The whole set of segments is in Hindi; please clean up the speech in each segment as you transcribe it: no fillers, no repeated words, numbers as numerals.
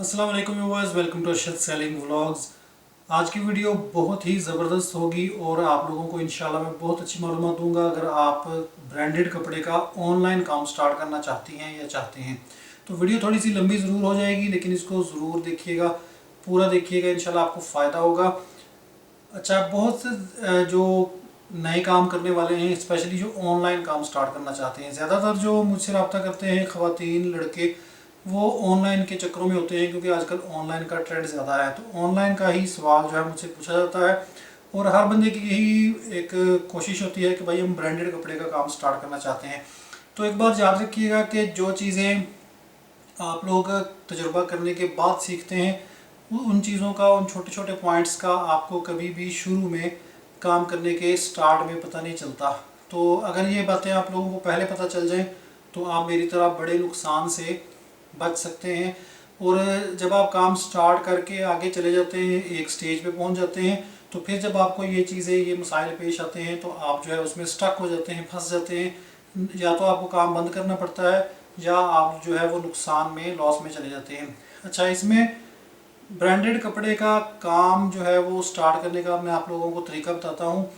अस्सलाम वालेकुम viewers, welcome to Arshad sailing vlogs. आज की वीडियो बहुत ही ज़बरदस्त होगी और आप लोगों को इंशाल्लाह मैं बहुत अच्छी मालूमात दूंगा। अगर आप ब्रांडेड कपड़े का ऑनलाइन काम स्टार्ट करना चाहती हैं या चाहते हैं तो वीडियो थोड़ी सी लंबी ज़रूर हो जाएगी, लेकिन इसको ज़रूर देखिएगा, पूरा देखिएगा, इंशाल्लाह आपको फ़ायदा होगा। अच्छा, बहुत से जो नए काम करने वाले हैं, स्पेशली जो ऑनलाइन काम स्टार्ट करना चाहते हैं, ज़्यादातर जो मुझसे रब्ता करते हैं ख़वातीन लड़के, वो ऑनलाइन के चक्करों में होते हैं, क्योंकि आजकल ऑनलाइन का ट्रेंड ज़्यादा है। तो ऑनलाइन का ही सवाल जो है मुझसे पूछा जाता है और हर बंदे की यही एक कोशिश होती है कि भाई हम ब्रांडेड कपड़े का काम स्टार्ट करना चाहते हैं। तो एक बात याद रखिएगा कि जो चीज़ें आप लोग तजुर्बा करने के बाद सीखते हैं, उन चीज़ों का, उन छोटे छोटे पॉइंट्स का आपको कभी भी शुरू में काम करने के स्टार्ट में पता नहीं चलता। तो अगर ये बातें आप लोगों को पहले पता चल जाएं तो आप मेरी तरह बड़े नुकसान से बच सकते हैं। और जब आप काम स्टार्ट करके आगे चले जाते हैं, एक स्टेज पे पहुंच जाते हैं, तो फिर जब आपको ये चीज़ें, ये मसाइल पेश आते हैं तो आप जो है उसमें स्टक हो जाते हैं, फंस जाते हैं। या तो आपको काम बंद करना पड़ता है या आप जो है वो नुकसान में, लॉस में चले जाते हैं। अच्छा, इसमें ब्रांडेड कपड़े का काम जो है वो स्टार्ट करने का मैं आप लोगों को तरीका बताता हूँ,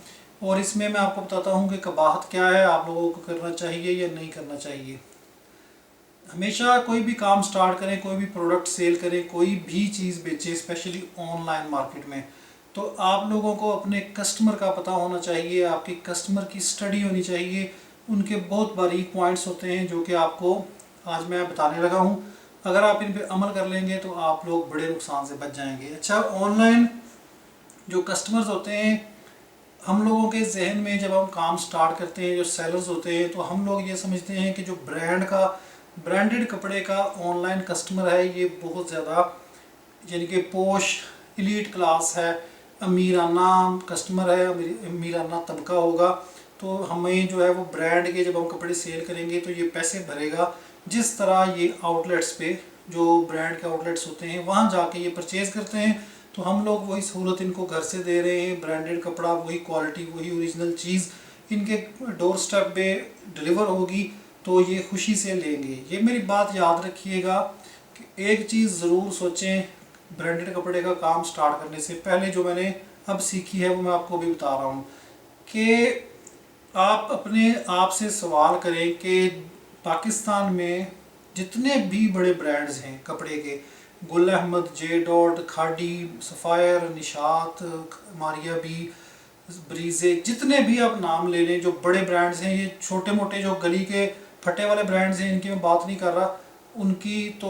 और इसमें मैं आपको बताता हूँ कि कबाहत क्या है, आप लोगों को करना चाहिए या नहीं करना चाहिए। हमेशा कोई भी काम स्टार्ट करें, कोई भी प्रोडक्ट सेल करें, कोई भी चीज़ बेचें, स्पेशली ऑनलाइन मार्केट में, तो आप लोगों को अपने कस्टमर का पता होना चाहिए, आपकी कस्टमर की स्टडी होनी चाहिए। उनके बहुत बारीक पॉइंट्स होते हैं जो कि आपको आज मैं बताने लगा हूँ। अगर आप इन पे अमल कर लेंगे तो आप लोग बड़े नुकसान से बच जाएंगे। अच्छा, ऑनलाइन जो कस्टमर्स होते हैं, हम लोगों के जहन में जब हम काम स्टार्ट करते हैं, जो सेलर्स होते हैं, तो हम लोग ये समझते हैं कि जो ब्रांडेड कपड़े का ऑनलाइन कस्टमर है, ये बहुत ज़्यादा, यानी कि पोश एलीट क्लास है, अमीराना कस्टमर है, अमीराना तबका होगा। तो हमें जो है वो ब्रांड के जब हम कपड़े सेल करेंगे तो ये पैसे भरेगा, जिस तरह ये आउटलेट्स पे, जो ब्रांड के आउटलेट्स होते हैं, वहाँ जाके ये परचेज़ करते हैं। तो हम लोग वही सहूलत इनको घर से दे रहे हैं, ब्रांडेड कपड़ा, वही क्वालिटी, वही ओरिजिनल चीज़ इनके डोर स्टेप पे डिलीवर होगी, तो ये खुशी से लेंगे। ये मेरी बात याद रखिएगा कि एक चीज़ ज़रूर सोचें ब्रांडेड कपड़े का काम स्टार्ट करने से पहले, जो मैंने अब सीखी है वो मैं आपको भी बता रहा हूँ, कि आप अपने आप से सवाल करें कि पाकिस्तान में जितने भी बड़े ब्रांड्स हैं कपड़े के, गुल अहमद, जे डॉट, खाड़ी, सफ़ायर, निशात, मारिया बी, ब्रीजे, जितने भी आप नाम ले लें जो बड़े ब्रांड्स हैं, ये छोटे मोटे जो गली के फटे वाले ब्रांड्स हैं इनकी मैं बात नहीं कर रहा, उनकी तो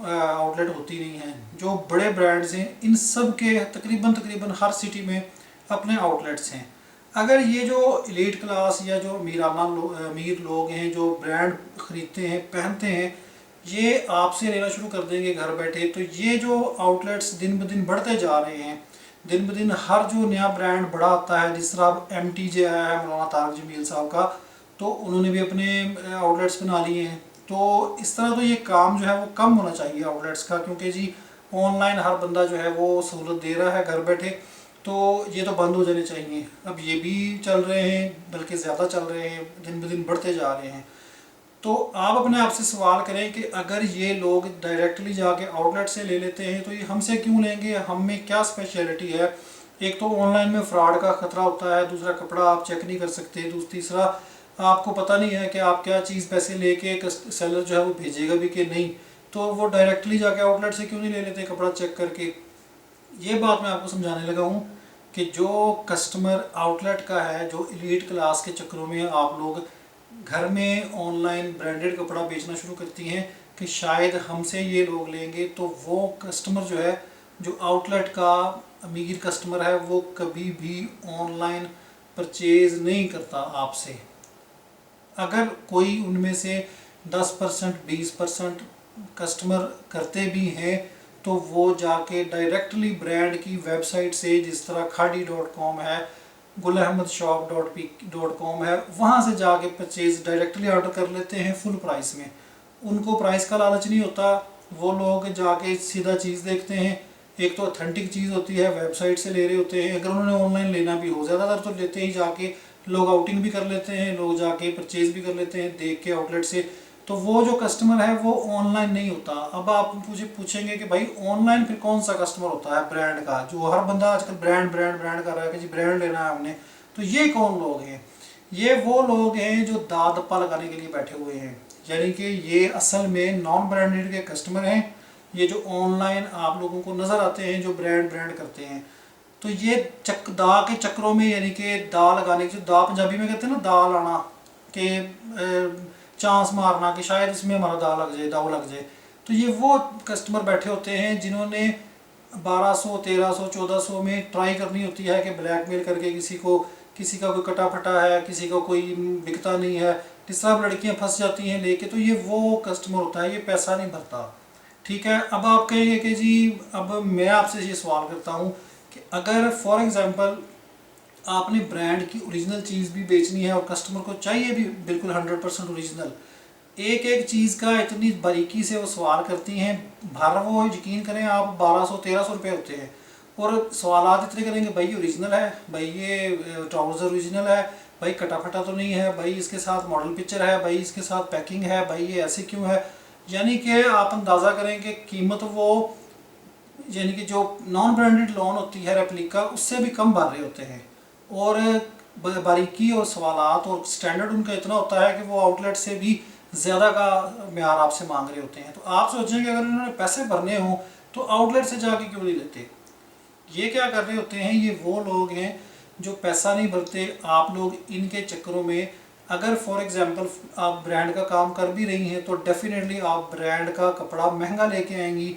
आउटलेट होती नहीं है। जो बड़े ब्रांड्स हैं इन सब के तकरीबन तकरीबन हर सिटी में अपने आउटलेट्स हैं। अगर ये जो एलीट क्लास या जो अमीर लोग हैं, जो ब्रांड खरीदते हैं, पहनते हैं, ये आपसे लेना शुरू कर देंगे घर बैठे, तो ये जो आउटलेट्स दिन ब दिन बढ़ते जा रहे हैं, दिन ब दिन हर जो नया ब्रांड बड़ा आता है, जिस तरह अब MTJ आया है मौलाना तारक जमील साहब का, तो उन्होंने भी अपने आउटलेट्स बना लिए हैं। तो इस तरह तो ये काम जो है वो कम होना चाहिए आउटलेट्स का, क्योंकि जी ऑनलाइन हर बंदा जो है वो सहूलत दे रहा है घर बैठे, तो ये तो बंद हो जाने चाहिए। अब ये भी चल रहे हैं, बल्कि ज़्यादा चल रहे हैं, दिन ब दिन बढ़ते जा रहे हैं। तो आप अपने आप से सवाल करें कि अगर ये लोग डायरेक्टली जाके आउटलेट से ले लेते हैं तो ये हमसे क्यों लेंगे, हम में क्या स्पेशलिटी है। एक तो ऑनलाइन में फ्रॉड का ख़तरा होता है, दूसरा कपड़ा आप चेक नहीं कर सकते, तीसरा आपको पता नहीं है कि आप क्या चीज़ पैसे लेके सेलर जो है वो भेजेगा भी कि नहीं। तो वो डायरेक्टली जाके आउटलेट से क्यों नहीं ले लेते कपड़ा चेक करके। ये बात मैं आपको समझाने लगा हूँ कि जो कस्टमर आउटलेट का है, जो एलीट क्लास के चक्करों में आप लोग घर में ऑनलाइन ब्रांडेड कपड़ा बेचना शुरू करती हैं कि शायद हमसे ये लोग लेंगे, तो वो कस्टमर जो है, जो आउटलेट का अमीर कस्टमर है, वो कभी भी ऑनलाइन परचेज़ नहीं करता आपसे। अगर कोई उनमें से 10% 20% कस्टमर करते भी हैं तो वो जाके डायरेक्टली ब्रांड की वेबसाइट से, जिस तरह खाड़ी.com है, gulahmadshop.com है, वहाँ से जाके परचेज़ डायरेक्टली ऑर्डर कर लेते हैं फुल प्राइस में। उनको प्राइस का लालच नहीं होता, वो लोग जाके सीधा चीज़ देखते हैं। एक तो ऑथेंटिक चीज़ होती है, वेबसाइट से ले रहे होते हैं। अगर उन्होंने ऑनलाइन लेना भी हो, ज़्यादातर तो लेते ही जाके लोग आउटिंग भी कर लेते हैं, लोग जाके परचेज़ भी कर लेते हैं देख के आउटलेट से। तो वो जो कस्टमर है वो ऑनलाइन नहीं होता। अब आप मुझे पूछेंगे कि भाई ऑनलाइन फिर कौन सा कस्टमर होता है ब्रांड का, जो हर बंदा आजकल ब्रांड ब्रांड ब्रांड कर रहा है कि जी ब्रांड लेना है हमने। तो ये कौन लोग हैं? ये वो लोग हैं जो दाद दप्पा लगाने के लिए बैठे हुए हैं, यानी कि ये असल में नॉन ब्रांडेड के कस्टमर हैं। ये जो ऑनलाइन आप लोगों को नज़र आते हैं जो ब्रांड ब्रांड करते हैं, तो ये दा के चक्रों में, यानी कि दा लगाने की, जो दा पंजाबी में कहते हैं ना, दा लाना के चांस मारना कि शायद इसमें हमारा दा लग जाए, दाव लग जाए। तो ये वो कस्टमर बैठे होते हैं जिन्होंने 1200 1300 1400 में ट्राई करनी होती है कि ब्लैकमेल करके किसी का कोई कटा फटा है, किसी का कोई बिकता नहीं है, जिस तरह लड़कियाँ फंस जाती हैं लेके। तो ये वो कस्टमर होता है, ये पैसा नहीं भरता। ठीक है। अब आप कहेंगे कि जी अब मैं आपसे ये सवाल करता हूँ कि अगर फॉर एग्ज़ाम्पल आपने ब्रांड की ओरिजिनल चीज़ भी बेचनी है और कस्टमर को चाहिए भी बिल्कुल 100% ओरिजिनल, एक एक चीज़ का इतनी बारीकी से वो सवाल करती हैं, भर वो यकीन करें आप 1200 1300 रुपये होते हैं, और सवाल इतने करेंगे, भाई ये ओरिजिनल है, भाई ये ट्राउज़र ओरिजिनल है, भाई कटा फटा तो नहीं है, भाई इसके साथ मॉडल पिक्चर है, भाई इसके साथ पैकिंग है, भाई ये ऐसे क्यों है। यानी कि आप अंदाज़ा करें कि कीमत वो, यानी कि जो नॉन ब्रांडेड लोन होती है रेप्लिका, उससे भी कम भर रहे होते हैं। और बारीकी और सवालात और स्टैंडर्ड उनका इतना होता है कि वो आउटलेट से भी ज़्यादा का म्यार आपसे मांग रहे होते हैं। तो आप सोचेंगे अगर इन्होंने पैसे भरने हों तो आउटलेट से जाके क्यों नहीं लेते। ये क्या कर रहे होते हैं, ये वो लोग हैं जो पैसा नहीं भरते। आप लोग इनके चक्करों में, अगर फॉर एग्जांपल आप ब्रांड का काम कर भी रही हैं तो डेफिनेटली आप ब्रांड का कपड़ा महंगा लेके आएंगी।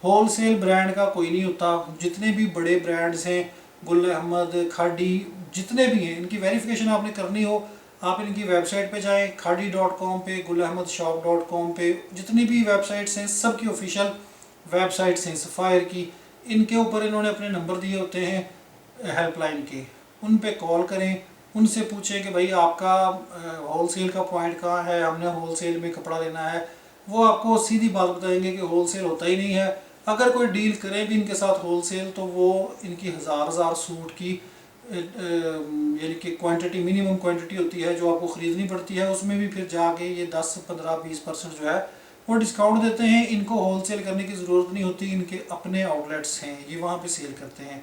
होलसेल ब्रांड का कोई नहीं होता। जितने भी बड़े ब्रांड्स हैं, गुल अहमद, खाड़ी, जितने भी हैं, इनकी वेरिफिकेशन आपने करनी हो, आप इनकी वेबसाइट पे जाएं, खाड़ी.com पे, gulahmadshop.com पे, जितनी भी वेबसाइट्स हैं सब की ऑफिशियल वेबसाइट्स हैं सफ़ायर की। इनके ऊपर इन्होंने अपने नंबर दिए होते हैं हेल्पलाइन के, उन पे कॉल करें, उनसे पूछें कि भाई आपका होलसेल का पॉइंट कहाँ है, हमने होलसेल में कपड़ा लेना है। वो आपको सीधी बात बताएंगे कि होलसेल होता ही नहीं है। अगर कोई डील करे भी इनके साथ होलसेल, तो वो इनकी हज़ार सूट की यानी कि क्वांटिटी, मिनिमम क्वांटिटी होती है जो आपको ख़रीदनी पड़ती है, उसमें भी फिर जाके ये 10 15 20% जो है वो डिस्काउंट देते हैं। इनको होलसेल करने की ज़रूरत नहीं होती, इनके अपने आउटलेट्स हैं, ये वहाँ पे सेल करते हैं।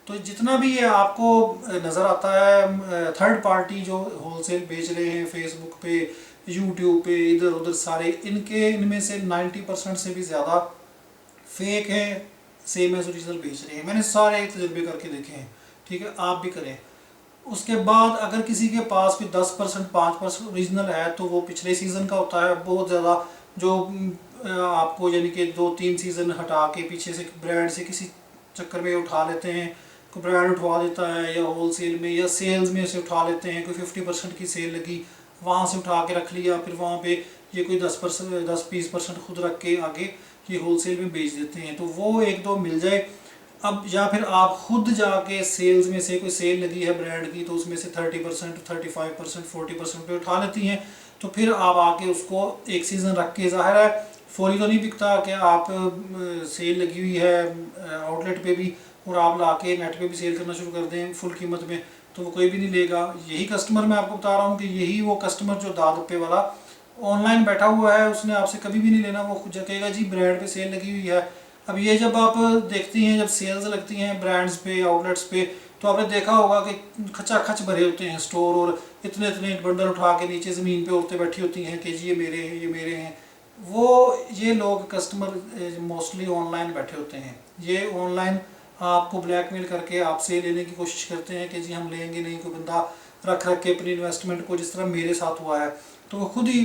तो जितना भी ये आपको नज़र आता है थर्ड पार्टी जो होलसेल बेच रहे हैं फेसबुक पे, यूट्यूब पे, इधर उधर सारे, इनमें से 90% से भी ज़्यादा फेक है, सेम एज ओरिजिनल बेच रहे हैं। मैंने सारे तजर्बे करके देखे हैं। ठीक है, आप भी करें। उसके बाद अगर किसी के पास भी 10% 5% ओरिजिनल है तो वो पिछले सीज़न का होता है बहुत ज़्यादा, जो आपको यानी कि 2-3 सीज़न हटा के पीछे से ब्रांड से किसी चक्कर में उठा लेते हैं, कोई ब्रांड उठवा देता है, या होलसेल में या सेल्स में से उठा लेते हैं। कोई 50% की सेल लगी, वहाँ से उठा के रख लिया, फिर वहाँ पे ये कोई 10-20% खुद रख के आगे ये होलसेल में बेच देते हैं। तो वो एक दो मिल जाए। अब या फिर आप खुद जाके सेल्स में से, कोई सेल लगी है ब्रांड की, तो उसमें से 30% 35% 40% पे उठा लेती हैं। तो फिर आप आके उसको एक सीज़न रख के, ज़ाहिर है फौरी तो नहीं बिकता कि आप सेल लगी हुई है आउटलेट पे भी और आप ला के नेट पे भी सेल करना शुरू कर दें फुल कीमत में, तो वो कोई भी नहीं लेगा। यही कस्टमर मैं आपको बता रहा हूँ कि यही वो कस्टमर जो दादप्पे वाला ऑनलाइन बैठा हुआ है, उसने आपसे कभी भी नहीं लेना। वो खुद कहेगा जी ब्रांड पे सेल लगी हुई है। अब ये जब आप देखती हैं, जब सेल्स लगती हैं ब्रांड्स पे, आउटलेट्स पे, तो आपने देखा होगा कि खचा खच भरे होते हैं स्टोर, और इतने इतने बंडल उठा के नीचे ज़मीन पे औरतें बैठी होती हैं कि जी ये मेरे हैं, ये मेरे हैं। वो ये लोग कस्टमर मोस्टली ऑनलाइन बैठे होते हैं। ये ऑनलाइन आपको ब्लैकमेल करके आपसे लेने की कोशिश करते हैं कि जी हम लेंगे नहीं। कोई बंदा रख रख के अपनी इन्वेस्टमेंट को, जिस तरह मेरे साथ हुआ है, तो वो खुद ही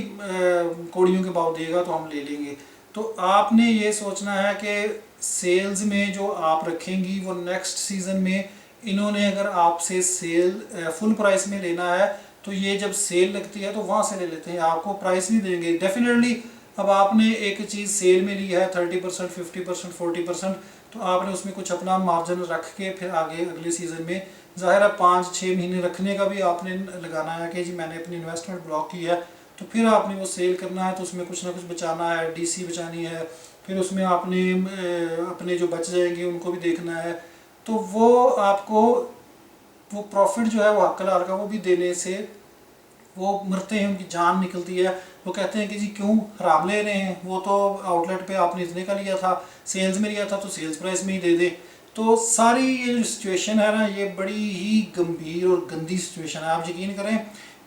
कौड़ियों के भाव देगा तो हम ले लेंगे। तो आपने ये सोचना है कि सेल्स में जो आप रखेंगी वो नेक्स्ट सीज़न में, इन्होंने अगर आपसे सेल फुल प्राइस में लेना है तो ये जब सेल लगती है तो वहाँ से ले लेते हैं, आपको प्राइस नहीं देंगे डेफिनेटली। अब आपने एक चीज़ सेल में ली है 30% 50% 40%, तो आपने उसमें कुछ अपना मार्जिन रख के फिर आगे अगले सीज़न में, ज़ाहिर है 5-6 महीने रखने का भी आपने लगाना है कि जी मैंने अपनी इन्वेस्टमेंट ब्लॉक की है, तो फिर आपने वो सेल करना है, तो उसमें कुछ ना कुछ बचाना है, डीसी बचानी है, फिर उसमें आपने अपने जो बच जाएंगे उनको भी देखना है। तो वो आपको वो प्रॉफिट जो है वो हक हलाल का वो भी देने से वो मरते हैं, उनकी जान निकलती है। वो कहते हैं कि जी क्यों हराम ले रहे हैं, वो तो आउटलेट पे आपने इतने का लिया था, सेल्स में लिया था तो सेल्स प्राइस में ही दे दे। तो सारी ये जो सिचुएशन है ना, ये बड़ी ही गंभीर और गंदी सिचुएशन है। आप यकीन करें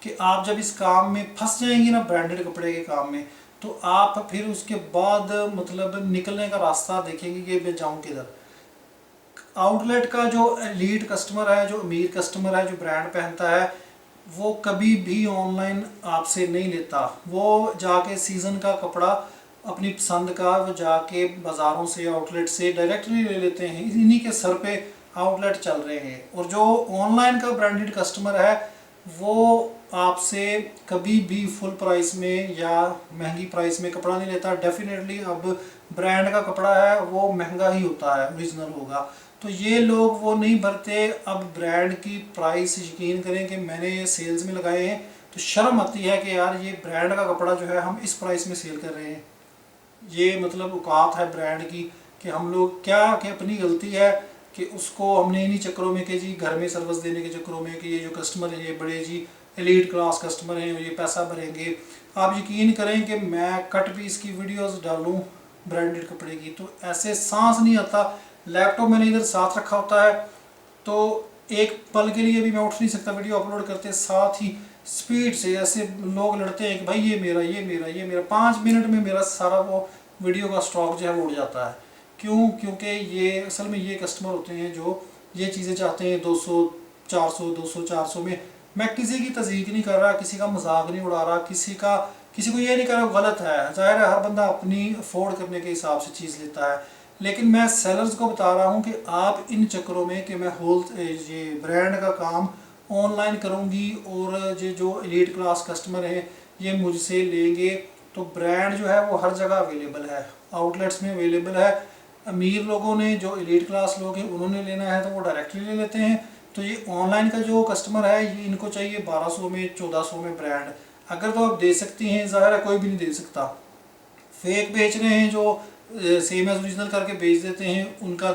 कि आप जब इस काम में फंस जाएंगी ना, ब्रांडेड कपड़े के काम में, तो आप फिर उसके बाद मतलब निकलने का रास्ता देखेंगे कि मैं जाऊँ किधर। आउटलेट का जो एलीट कस्टमर है, जो अमीर कस्टमर है, जो ब्रांड पहनता है, वो कभी भी ऑनलाइन आपसे नहीं लेता। वो जाके सीज़न का कपड़ा अपनी पसंद का वो जाके बाज़ारों से, आउटलेट से डायरेक्टली ले लेते हैं। इन्हीं के सर पे आउटलेट चल रहे हैं। और जो ऑनलाइन का ब्रांडेड कस्टमर है, वो आपसे कभी भी फुल प्राइस में या महंगी प्राइस में कपड़ा नहीं लेता। डेफिनेटली अब ब्रांड का कपड़ा है वो महंगा ही होता है, ओरिजिनल होगा। तो ये लोग वो नहीं भरते। अब ब्रांड की प्राइस यकीन करें कि मैंने ये सेल्स में लगाए हैं, तो शर्म आती है कि यार ये ब्रांड का कपड़ा जो है हम इस प्राइस में सेल कर रहे हैं। ये मतलब औकात है ब्रांड की कि हम लोग क्या, कि अपनी गलती है कि उसको हमने इन्हीं चक्करों में कि जी घर में सर्विस देने के चक्करों में कि ये जो कस्टमर है ये बड़े जी एलीट क्लास कस्टमर हैं, ये पैसा भरेंगे। आप यकीन करें कि मैं कट पीस की वीडियोस डालूं ब्रांडेड कपड़े की तो ऐसे सांस नहीं आता। लैपटॉप मैंने इधर साथ रखा होता है, तो एक पल के लिए भी मैं उठ नहीं सकता। वीडियो अपलोड करते साथ ही स्पीड से ऐसे लोग लड़ते हैं कि भाई ये मेरा, ये मेरा, ये मेरा। 5 मिनट में मेरा सारा वो वीडियो का स्टॉक जो है वो उड़ जाता है। क्यों? क्योंकि ये असल में ये कस्टमर होते हैं जो ये चीज़ें चाहते हैं 200 400 200 400 में। मैं किसी की तज़ीक नहीं कर रहा, किसी का मजाक नहीं उड़ा रहा, किसी को ये नहीं कर रहा गलत है। ज़ाहिर है हर बंदा अपनी अफोर्ड करने के हिसाब से चीज़ लेता है, लेकिन मैं सेलर्स को बता रहा हूँ कि आप इन चक्करों में कि मैं ये ब्रांड का काम ऑनलाइन करूँगी और ये जो एलीट क्लास कस्टमर हैं ये मुझसे लेंगे, तो ब्रांड जो है वो हर जगह अवेलेबल है, आउटलेट्स में अवेलेबल है। अमीर लोगों ने, जो एलीट क्लास लोग हैं, उन्होंने लेना है तो वो डायरेक्टली ले लेते हैं। तो ये ऑनलाइन का जो कस्टमर है, ये इनको चाहिए 1200 में 1400 में ब्रांड। अगर तो आप दे सकती हैं, ज़ाहिर है कोई भी नहीं दे सकता। फेक बेच रहे हैं जो सेम एज ओरिजिनल करके बेच देते हैं, उनका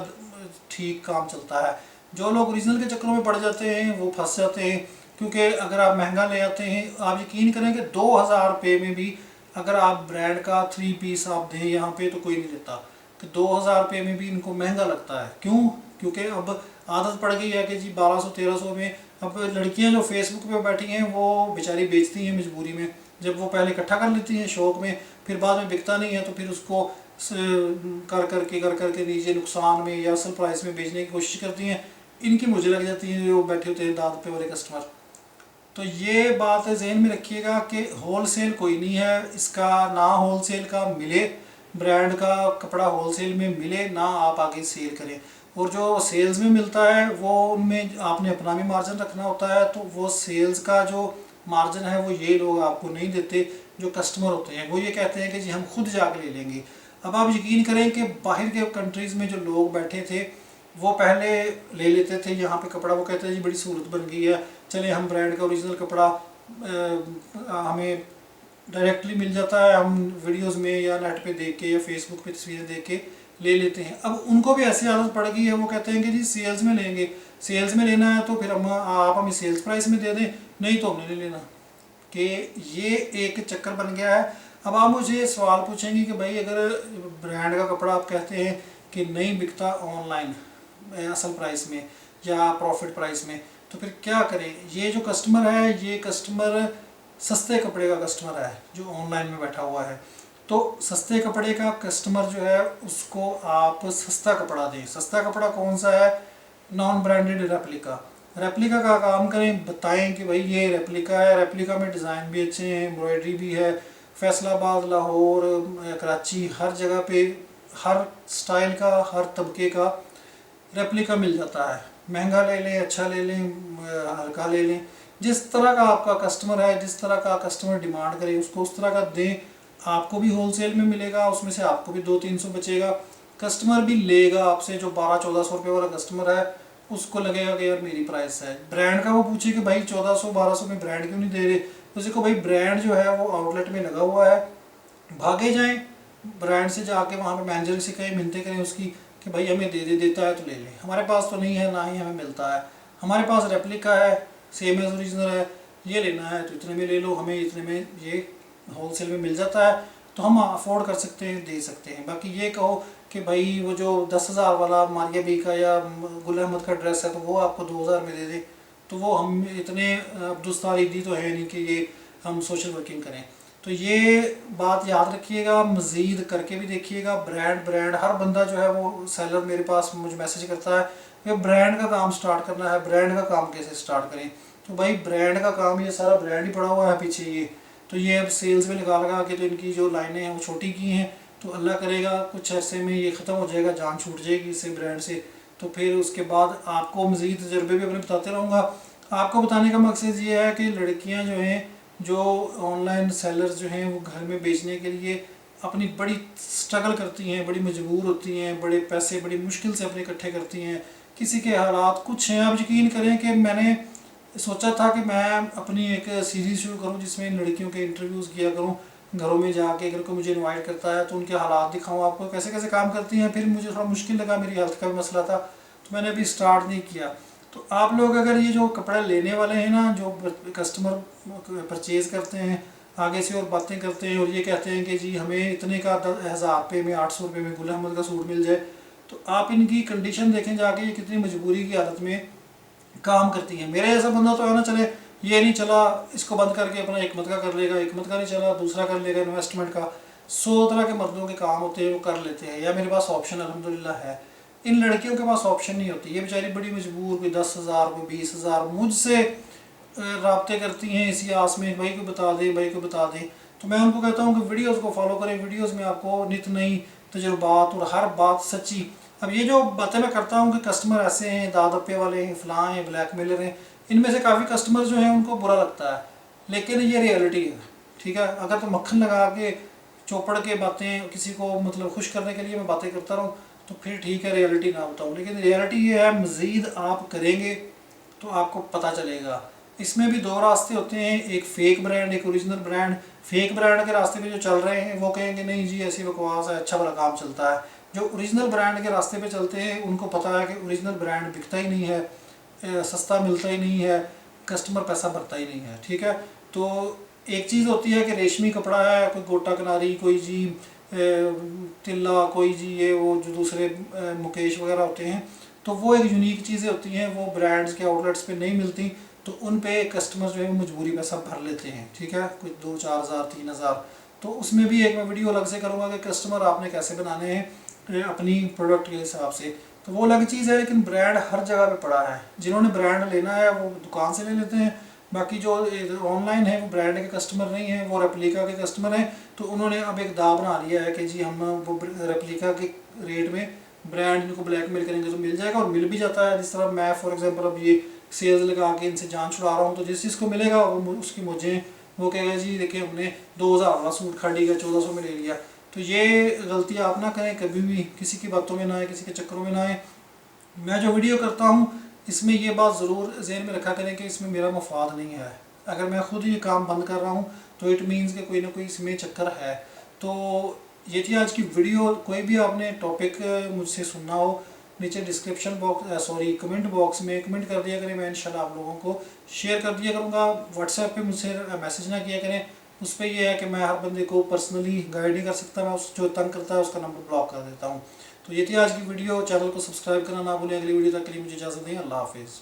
ठीक काम चलता है। जो लोग ओरिजिनल के चक्करों में पड़ जाते हैं वो फंस जाते हैं। क्योंकि अगर आप महंगा ले आते हैं, आप यकीन करें कि 2000 रुपये में भी अगर आप ब्रांड का 3 पीस आप दें यहाँ पे तो कोई नहीं लेता। कि 2000 रुपये में भी इनको महंगा लगता है। क्यों? क्योंकि अब आदत पड़ गई है कि जी 1200-1300 में। अब लड़कियां जो फेसबुक पे बैठी हैं वो बेचारी बेचती हैं मजबूरी में। जब वो पहले इकट्ठा कर लेती हैं शौक में, फिर बाद में बिकता नहीं है तो फिर उसको कर करके नीचे नुकसान में या असल प्राइस में बेचने की कोशिश करती हैं। इनकी मुझे लग जाती है जो बैठे होते हैं दांत पे वाले कस्टमर। तो ये बात जहन में रखिएगा कि होलसेल कोई नहीं है इसका, ना होलसेल का मिले, ब्रांड का कपड़ा होलसेल में मिले ना आप आगे सेल करें। और जो सेल्स में मिलता है वो उनमें आपने अपना भी मार्जिन रखना होता है। तो वो सेल्स का जो मार्जिन है वो ये लोग आपको नहीं देते। जो कस्टमर होते हैं वो ये कहते हैं कि जी हम खुद जाके ले लेंगे। अब आप यकीन करें कि बाहर के कंट्रीज़ में जो लोग बैठे थे वो पहले ले लेते थे यहाँ पे कपड़ा। वो कहते हैं जी बड़ी सहूलत बन गई है, चले हम ब्रांड का ओरिजिनल कपड़ा हमें डायरेक्टली मिल जाता है, हम वीडियोस में या नेट पे देख के या फेसबुक पे तस्वीरें देख के ले लेते हैं। अब उनको भी ऐसी आदत पड़ गई है, वो कहते हैं कि जी सेल्स में लेंगे, सेल्स में लेना है तो फिर आप हमें सेल्स प्राइस में दे दें, नहीं तो हमने नहीं लेना। कि ये एक चक्कर बन गया है। अब आप मुझे सवाल पूछेंगे कि भाई अगर ब्रांड का कपड़ा आप कहते हैं कि नहीं बिकता ऑनलाइन असल प्राइस में या प्रॉफिट प्राइस में, तो फिर क्या करें। ये जो कस्टमर है ये कस्टमर सस्ते कपड़े का कस्टमर है जो ऑनलाइन में बैठा हुआ है। तो सस्ते कपड़े का कस्टमर जो है उसको आप सस्ता कपड़ा दें। सस्ता कपड़ा कौन सा है? Non branded replica. रेप्लिका का काम करें, बताएं कि भाई ये रेप्लिका है, रेप्लिका में डिज़ाइन भी अच्छे हैं, एम्ब्रॉयडरी भी है। फैसलाबाद, लाहौर, कराची, हर जगह पे हर स्टाइल का, हर तबके का रेप्लिका मिल जाता है। महंगा ले लें, अच्छा ले लें, हल्का ले लें, जिस तरह का आपका कस्टमर है, जिस तरह का कस्टमर डिमांड करे उसको उस तरह का दें। आपको भी होलसेल में मिलेगा, उसमें से आपको भी 200-300 बचेगा। कस्टमर भी लेगा आपसे, जो 1200-1400 रुपये वाला कस्टमर है उसको लगेगा कि यार मेरी प्राइस है। ब्रांड का वो पूछे कि भाई 1400-1200 में ब्रांड क्यों नहीं दे रहे, उसी को भाई ब्रांड जो है वो आउटलेट में लगा हुआ है, भागे जाएं ब्रांड से जाके वहाँ पे मैनेजर से कहें, मिलते करें उसकी कि भाई हमें देता है तो ले लें, हमारे पास तो नहीं है, ना ही हमें मिलता है, हमारे पास रेप्लिका है, सेम एज ओरिजिनल है, ये लेना है तो इतने में ले लो, हमें इतने में ये होलसेल में मिल जाता है तो हम अफोर्ड कर सकते हैं, दे सकते हैं। बाकी ये कहो कि भाई वो जो 10,000 वाला मारिया बी का या गुल अहमद का ड्रेस है तो वो आपको 2,000 में दे दे, तो वो हम इतने अब्दुस्तार ईदी तो है नहीं कि ये हम सोशल वर्किंग करें। तो ये बात याद रखिएगा, मज़ीद करके भी देखिएगा। ब्रांड हर बंदा जो है वो सेलर मेरे पास मुझे मैसेज करता है कि ब्रांड का काम स्टार्ट करना है, ब्रांड का काम कैसे स्टार्ट करें। तो भाई ब्रांड का काम, ये सारा ब्रांड ही पड़ा हुआ है पीछे। तो ये अब सेल्स में लगा के तो इनकी जो लाइनें हैं वो छोटी की हैं, तो अल्लाह करेगा कुछ अरसे में ये ख़त्म हो जाएगा, जान छूट जाएगी इससे ब्रांड से। तो फिर उसके बाद आपको मज़ीद तजर्बे भी अपने बताते रहूँगा। आपको बताने का मकसद ये है कि लड़कियाँ जो हैं, जो ऑनलाइन सेलर्स जो हैं, वो घर में बेचने के लिए अपनी बड़ी स्ट्रगल करती हैं, बड़ी मजबूर होती हैं, बड़े पैसे बड़ी मुश्किल से अपने इकट्ठे करती हैं। किसी के हालात कुछ हैं। आप यकीन करें कि मैंने सोचा था कि मैं अपनी एक सीरीज़ शुरू करूं जिसमें लड़कियों के इंटरव्यूज़ किया करूं, घरों में जाके अगर कोई मुझे इनवाइट करता है तो उनके हालात दिखाऊं आपको, कैसे कैसे काम करती हैं। फिर मुझे थोड़ा मुश्किल लगा, मेरी हेल्थ का भी मसला था, तो मैंने अभी स्टार्ट नहीं किया। तो आप लोग अगर ये जो कपड़ा लेने वाले हैं ना, जो कस्टमर परचेज़ करते हैं आगे से और बातें करते हैं और ये कहते हैं कि जी हमें इतने का 10,000 रुपये में 800 रुपये में गुल अहमद का सूट मिल जाए, तो आप इनकी कंडीशन देखें जाके, ये कितनी मजबूरी की हालत में काम करती है। मेरे जैसा बंदा तो है ना, चले ये नहीं चला इसको बंद करके अपना एक मत का कर लेगा, एक मत का नहीं चला दूसरा कर लेगा इन्वेस्टमेंट का। 100 तरह के मर्दों के काम होते हैं वो कर लेते हैं, या मेरे पास ऑप्शन अल्हम्दुलिल्लाह है। इन लड़कियों के पास ऑप्शन नहीं होती, ये बेचारी बड़ी मजबूर, कोई 10,000 कोई 20,000 मुझसे रब्ते करती हैं इसी आस में, भाई को बता दे भाई को बता दे। तो मैं उनको कहता हूँ कि वीडियोज़ को फॉलो करें, वीडियोज़ में आपको नित नई तजुर्बात और हर बात सच्ची। अब ये जो बातें मैं करता हूँ कि कस्टमर ऐसे हैं, दादप्पे वाले हैं, फलां हैं, ब्लैकमेलर हैं, इनमें से काफ़ी कस्टमर जो हैं उनको बुरा लगता है, लेकिन ये रियलिटी है। ठीक है, अगर तो मक्खन लगा के चौपड़ के बातें किसी को मतलब खुश करने के लिए मैं बातें करता रहूँ तो फिर ठीक है, रियलिटी ना बताऊँ। लेकिन रियलिटी ये है, मज़ीद आप करेंगे तो आपको पता चलेगा। इसमें भी दो रास्ते होते हैं, एक फेक ब्रांड, एक ओरिजिनल ब्रांड। फेक ब्रांड के रास्ते पे जो चल रहे हैं वो कहेंगे नहीं जी ऐसी बकवास है, अच्छा भला काम चलता है। जो ओरिजिनल ब्रांड के रास्ते पे चलते हैं उनको पता है कि ओरिजिनल ब्रांड बिकता ही नहीं है, सस्ता मिलता ही नहीं है, कस्टमर पैसा भरता ही नहीं है। ठीक है, तो एक चीज़ होती है कि रेशमी कपड़ा है, कोई गोटा किनारी, कोई जी तिल्ला, कोई जी ये वो जो दूसरे मुकेश वगैरह होते हैं, तो वो एक यूनिक चीज़ें होती हैं, वो ब्रांड्स के आउटलेट्स पे नहीं मिलती, तो उन पे कस्टमर जो है वो मजबूरी पैसा भर लेते हैं। ठीक है, कुछ 2-4 हज़ार 3 हज़ार। तो उसमें भी एक मैं वीडियो अलग से करूँगा कि कस्टमर आपने कैसे बनाने हैं अपनी प्रोडक्ट के हिसाब से, तो वो अलग चीज़ है। लेकिन ब्रांड हर जगह पे पड़ा है, जिन्होंने ब्रांड लेना है वो दुकान से ले लेते हैं। बाकी जो ऑनलाइन है वो ब्रांड के कस्टमर नहीं है, वो रेप्लिका के कस्टमर हैं। तो उन्होंने अब एक दाव बना लिया है कि जी हम वो रेप्लिका के रेट में ब्रांड इनको ब्लैकमेल करेंगे तो मिल जाएगा, और मिल भी जाता है। जिस तरह मैं फॉर एग्जांपल अब ये सेल्स लगा के इनसे जान छुड़ा रहा हूँ, तो जिस चीज़ को मिलेगा वो उसकी मुझे वो कहेगा जी देखिए हमने 2,000 वाला सूट खाड़ी का 1,400 में ले लिया। तो ये गलती आप ना करें कभी भी, किसी की बातों में ना आए, किसी के चक्करों में ना आए। मैं जो वीडियो करता हूँ इसमें ये बात ज़रूर ज़हन में रखा करें कि इसमें मेरा मुफाद नहीं है। अगर मैं खुद ये काम बंद कर रहा हूँ तो इट मीन्स कि कोई ना कोई इसमें चक्कर है। तो ये थी आज की वीडियो। कोई भी आपने टॉपिक मुझसे सुनना हो, नीचे डिस्क्रिप्शन बॉक्स कमेंट बॉक्स में कमेंट कर दिया करें, मैं इंशाल्लाह आप लोगों को शेयर कर दिया करूँगा। व्हाट्सएप पे मुझसे मैसेज ना किया करें, उस पर यह है कि मैं हर बंदे को पर्सनली गाइड नहीं कर सकता, मैं उस जो तंग करता है उसका नंबर ब्लॉक कर देता हूँ। तो ये थी आज की वीडियो। चैनल को सब्सक्राइब करना ना भूलें। अगली वीडियो तक के लिए मुझे इजाज़त दें। अल्लाह हाफिज़।